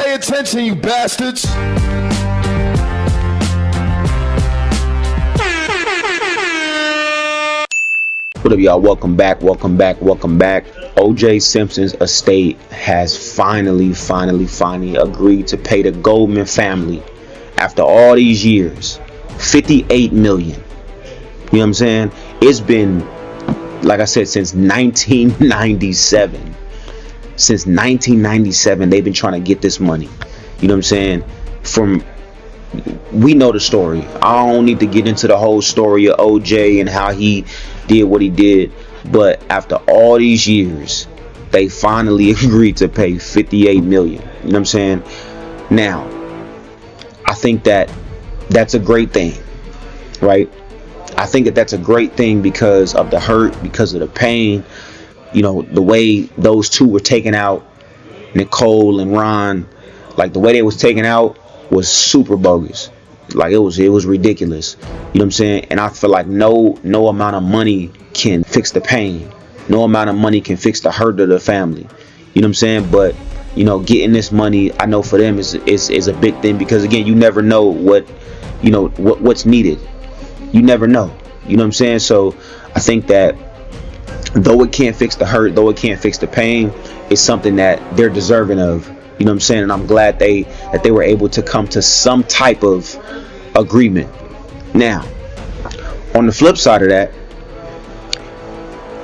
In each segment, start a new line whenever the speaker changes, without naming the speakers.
Pay attention, you bastards.
What up, y'all? Welcome back. OJ Simpson's estate has finally agreed to pay the Goldman family after all these years $58 million. You know what I'm saying? It's been, like I said, since 1997. Since 1997, they've been trying to get this money. You know what I'm saying? We know the story. I don't need to get into the whole story of OJ and how he did what he did. But after all these years, they finally agreed to pay $58 million. You know what I'm saying? Now, I think that's a great thing, right? I think that's a great thing because of the hurt, because of the pain. You know, the way those two were taken out, Nicole and Ron, like the way they was taken out was super bogus. Like it was ridiculous. You know what I'm saying? And I feel like no amount of money can fix the pain. No amount of money can fix the hurt of the family. You know what I'm saying? But, you know, getting this money, I know for them is a big thing because, again, you never know what's needed. You never know. You know what I'm saying? So I think that though it can't fix the hurt, though it can't fix the pain, it's something that they're deserving of. You know what I'm saying? And I'm glad that they were able to come to some type of agreement. Now, on the flip side of that,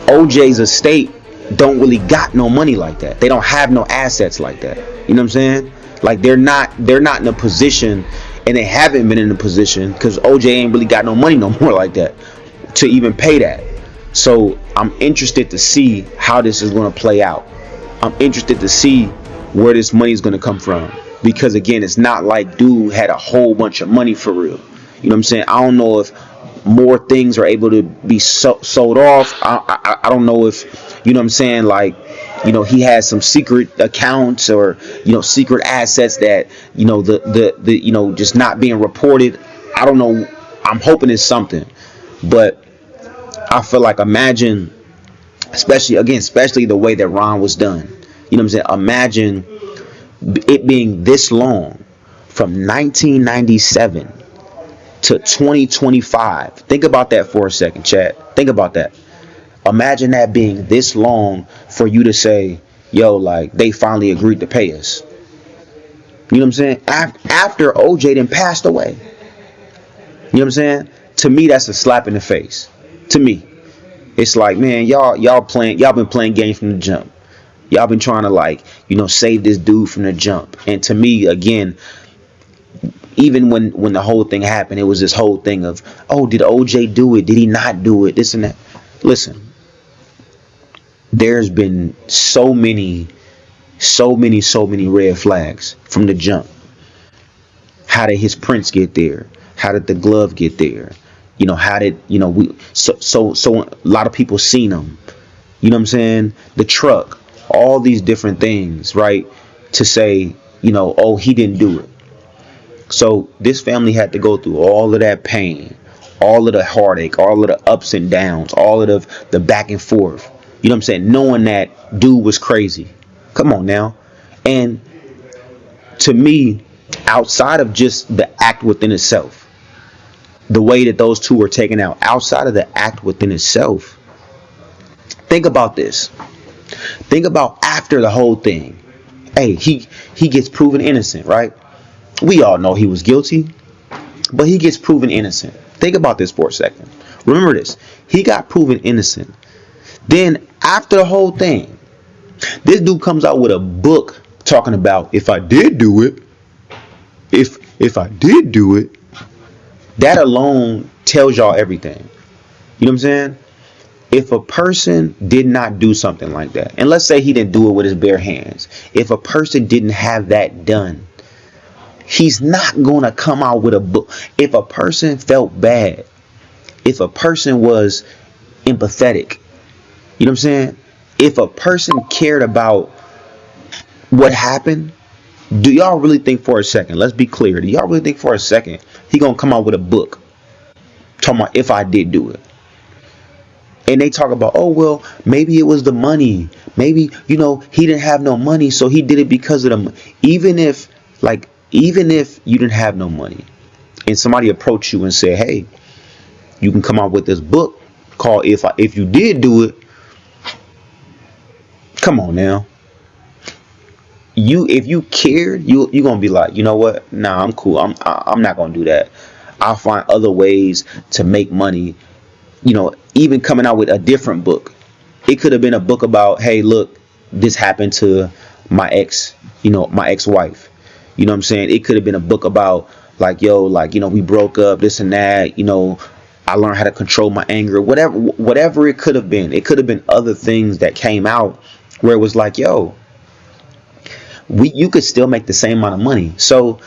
OJ's estate don't really got no money like that. They don't have no assets like that. You know what I'm saying? Like they're not in a position, and they haven't been in a position because OJ ain't really got no money no more like that to even pay that. So I'm interested to see how this is going to play out. I'm interested to see where this money is going to come from. Because, again, it's not like dude had a whole bunch of money for real. You know what I'm saying? I don't know if more things are able to be sold off. I don't know if, you know what I'm saying, like, you know, he has some secret accounts or, you know, secret assets that, you know, the you know, just not being reported. I don't know. I'm hoping it's something. But I feel like, imagine, especially the way that Ron was done. You know what I'm saying? Imagine it being this long, from 1997 to 2025. Think about that for a second, chat. Think about that. Imagine that being this long for you to say, yo, like, they finally agreed to pay us. You know what I'm saying? After OJ then passed away. You know what I'm saying? To me, that's a slap in the face. To me, it's like, man, y'all been playing games from the jump. Y'all been trying to, like, you know, save this dude from the jump. And to me, again, even when the whole thing happened, it was this whole thing of, oh, did OJ do it? Did he not do it? This and that. Listen, there's been so many red flags from the jump. How did his prints get there? How did the glove get there? You know, how did, you know, so a lot of people seen him. You know what I'm saying? The truck, all these different things, right? To say, you know, oh, he didn't do it. So this family had to go through all of that pain, all of the heartache, all of the ups and downs, all of the back and forth. You know what I'm saying? Knowing that dude was crazy. Come on now. And to me, outside of just the act within itself, the way that those two were taken out, outside of the act within itself, think about this. Think about after the whole thing. Hey, he gets proven innocent, right? We all know he was guilty, but he gets proven innocent. Think about this for a second. Remember this. He got proven innocent. Then after the whole thing, this dude comes out with a book talking about, if I did do it, if I did do it, that alone tells y'all everything. You know what I'm saying? If a person did not do something like that, and let's say he didn't do it with his bare hands, if a person didn't have that done, he's not going to come out with a book. If a person felt bad, if a person was empathetic, you know what I'm saying? If a person cared about what happened, do y'all really think for a second, let's be clear, do y'all really think for a second he going to come out with a book talking about if I did do it? And they talk about, oh well, maybe it was the money. Maybe, he didn't have no money, so he did it because of the. Even if you didn't have no money, and somebody approached you and said, hey, you can come out with this book called If You Did Do It. Come on now. If you cared, you gonna be like, you know what? Nah, I'm cool. I'm not gonna do that. I'll find other ways to make money. Even coming out with a different book. It could have been a book about, hey, look, this happened to my my ex-wife. You know what I'm saying? It could have been a book about like, yo, like, we broke up, this and that, I learned how to control my anger, whatever it could have been. It could have been other things that came out where it was like, yo, you could still make the same amount of money. So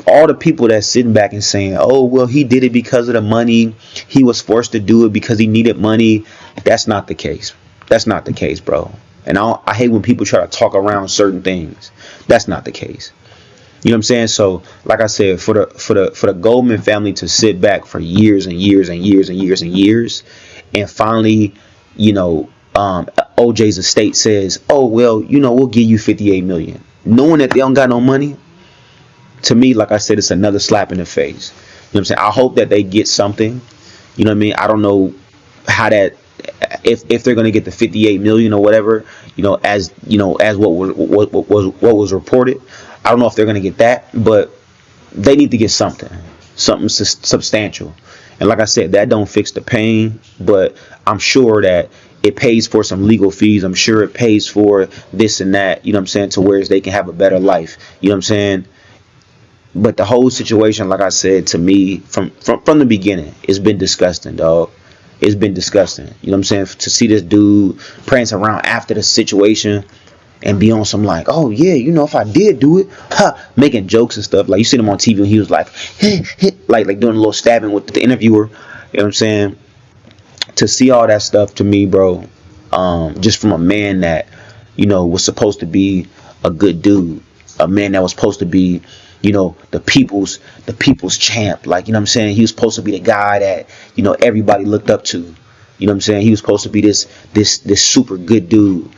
all the people that's sitting back and saying, oh, well, he did it because of the money. He was forced to do it because he needed money. That's not the case. That's not the case, bro. And I hate when people try to talk around certain things. That's not the case. You know what I'm saying? So, like I said, for the Goldman family to sit back for years and years and years and years and years, and finally, OJ's estate says, oh well, we'll give you 58 million, knowing that they don't got no money. To me, like I said, it's another slap in the face. You know what I'm saying? I hope that they get something. You know what I mean? I don't know how that, if they're gonna get the 58 million or whatever, as what was reported. I don't know if they're gonna get that, but they need to get something substantial. And like I said, that don't fix the pain, but I'm sure that it pays for some legal fees. I'm sure it pays for this and that. You know what I'm saying? To where they can have a better life. You know what I'm saying? But the whole situation, like I said, to me, from the beginning, it's been disgusting, dog. It's been disgusting. You know what I'm saying? To see this dude prance around after the situation and be on some like, oh yeah, if I did do it, making jokes and stuff. Like you see him on TV and he was like, like doing a little stabbing with the interviewer. You know what I'm saying? To see all that stuff, to me, bro, just from a man that, was supposed to be a good dude, a man that was supposed to be, the people's champ. Like, you know what I'm saying? He was supposed to be the guy that, everybody looked up to. You know what I'm saying? He was supposed to be this super good dude.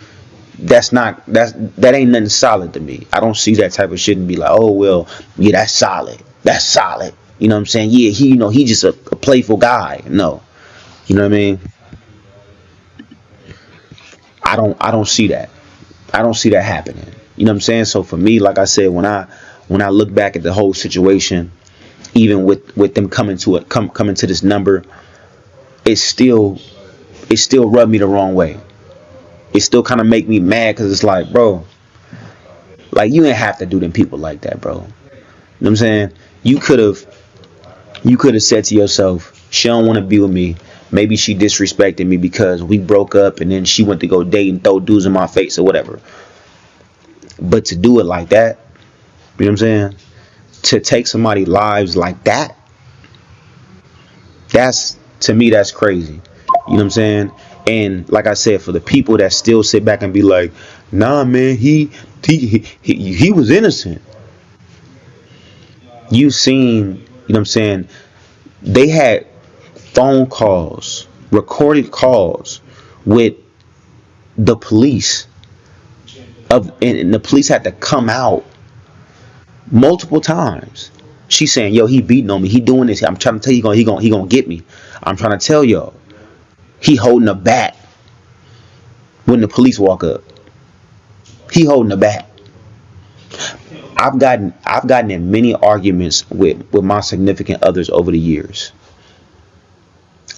That ain't nothing solid to me. I don't see that type of shit and be like, oh well, yeah, that's solid. That's solid. You know what I'm saying? Yeah, he just a playful guy. No. You know what I mean? I don't see that. I don't see that happening. You know what I'm saying? So for me, like I said, when I look back at the whole situation, even with them coming to this number, it still rubbed me the wrong way. It still kind of make me mad because it's like, bro, like you didn't have to do them people like that, bro. You know what I'm saying? You could have said to yourself, she don't want to be with me. Maybe she disrespected me because we broke up and then she went to go date and throw dudes in my face or whatever. But to do it like that, you know what I'm saying? To take somebody's lives like that, to me, that's crazy. You know what I'm saying? And like I said, for the people that still sit back and be like, nah, man, he was innocent. You seen, you know what I'm saying? They had phone calls, recorded calls with the police and the police had to come out multiple times. She's saying, yo, he beating on me. He doing this. I'm trying to tell you, he gonna get me. I'm trying to tell y'all. He holding a bat when the police walk up. He holding a bat. I've gotten in many arguments with my significant others over the years.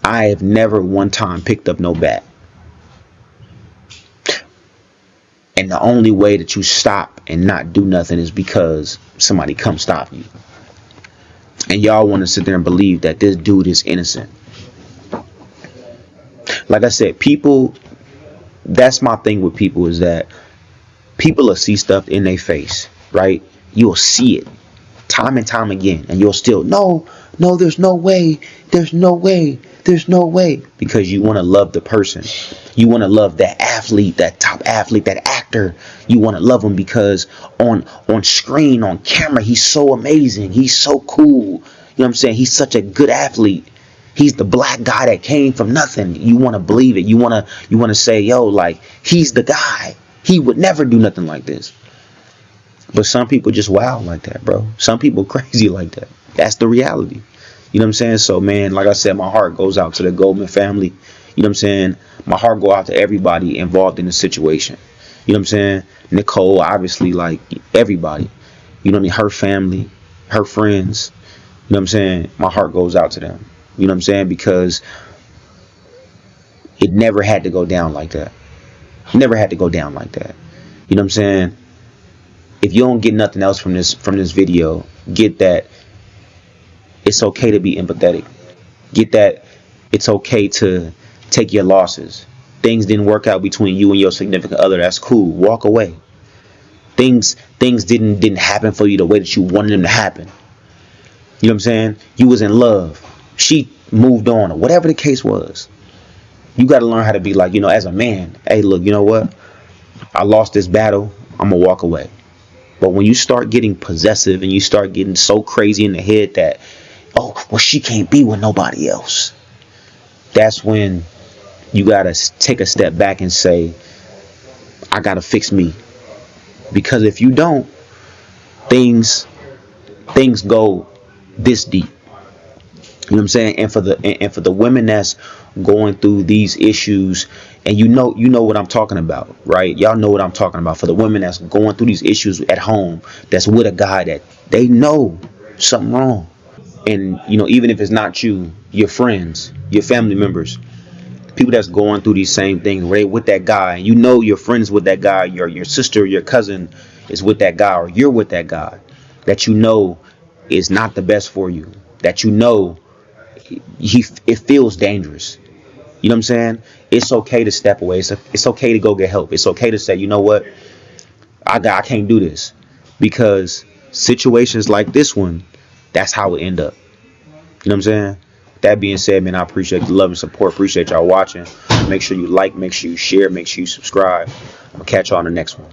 I have never one time picked up no bat. And the only way that you stop and not do nothing is because somebody come stop you. And y'all want to sit there and believe that this dude is innocent. Like I said, people, that's my thing with people, is that people will see stuff in their face, right? You'll see it time and time again, and you'll still, no, there's no way, there's no way, because you want to love the person. You want to love that athlete, that top athlete, that actor. You want to love him because on screen, on camera, he's so amazing. He's so cool. You know what I'm saying? He's such a good athlete. He's the black guy that came from nothing. You want to believe it. You want to say, yo, like, he's the guy. He would never do nothing like this. But some people just wild like that, bro. Some people crazy like that. That's the reality. You know what I'm saying? So, man, like I said, my heart goes out to the Goldman family. You know what I'm saying? My heart go out to everybody involved in the situation. You know what I'm saying? Nicole, obviously, like, everybody. You know what I mean? Her family, her friends. You know what I'm saying? My heart goes out to them. You know what I'm saying? Because it never had to go down like that. Never had to go down like that. You know what I'm saying? If you don't get nothing else from this video, get that it's okay to be empathetic. Get that it's okay to take your losses. Things didn't work out between you and your significant other. That's cool. Walk away. Things didn't happen for you the way that you wanted them to happen. You know what I'm saying? You was in love. She moved on, or whatever the case was. You got to learn how to be like, as a man. Hey, look, you know what? I lost this battle. I'm going to walk away. But when you start getting possessive and you start getting so crazy in the head that, oh, well, she can't be with nobody else. That's when you got to take a step back and say, I got to fix me. Because if you don't, things go this deep. You know what I'm saying? And for the women that's going through these issues, and you know what I'm talking about, right? Y'all know what I'm talking about. For the women that's going through these issues at home, that's with a guy that they know something wrong. And even if it's not you, your friends, your family members, people that's going through these same things, where they with that guy, and your friends with that guy, your sister, your cousin is with that guy, or you're with that guy that is not the best for you, that it feels dangerous. You know what I'm saying? It's okay to step away. It's okay to go get help. It's okay to say, you know what? I can't do this, because situations like this one, that's how it end up. You know what I'm saying? That being said, man, I appreciate the love and support. Appreciate y'all watching. Make sure you like, make sure you share, make sure you subscribe. I'm gonna catch y'all on the next one.